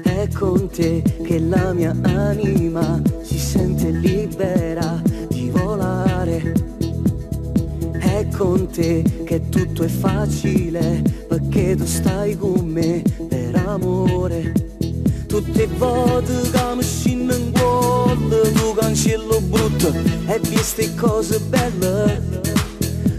È con te che la mia anima si sente libera di volare. È con te che tutto è facile, perché tu stai con me per amore. Tutte le volte che mi scinno in cuore, tu cancello brutto e viste cose belle.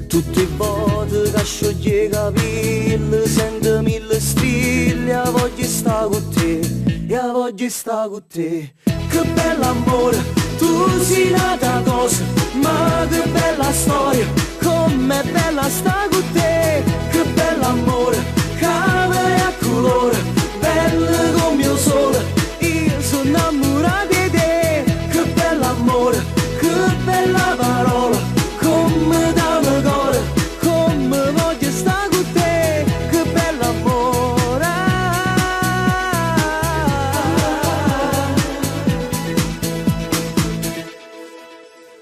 Tutte le volte che scioglie i capelli, sento mille stille, io voglio stare con te, io voglio stare con te. Che bell'amore, tu sei nata cosa, ma che bella storia, com'è bella stare con te. Che bell'amore, cave a colore, bello come il sole, io sono innamorata di te. Che bell'amore, che bella parola, come da me cuore, come voglio stare con te. Che bell'amore.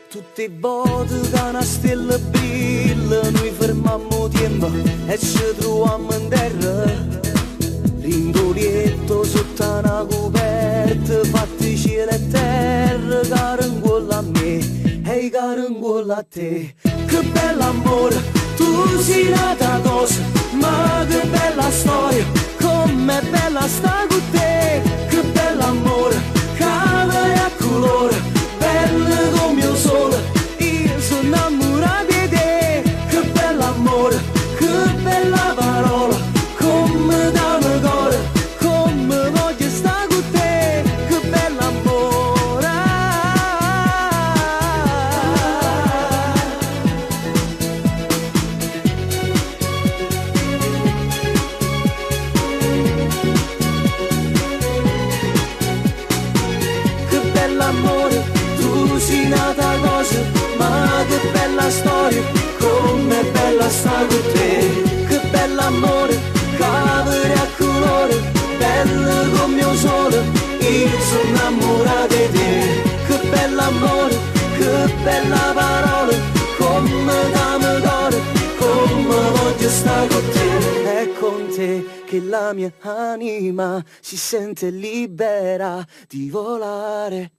Tutte le volte che una stella brilla, noi fermammo tempo e ci troviamo in terra. Rindolietto sotto una coperta, fatti cielo e terra, caro in quello a me, ehi caro in quello a te. Che bell'amore, tu sei nata cosa, ma che bella storia, com'è bella sta con te. Che bell'amore, cave a colore, bello come il sole, io sono innamorata di te. Che bell'amore, che bella parola, come da me cuore, come voglio stare con te. Che bell'amore. Che bell'amore, tu sei nata cosa, ma che bella storia, com'è bella stare con te. Che bell'amore, cavere a colore, bello come il sole, io sono innamorata di te. Che bell'amore, che bella parola, come da me cuore, come voglio stare con te. È con te che la mia anima si sente libera di volare.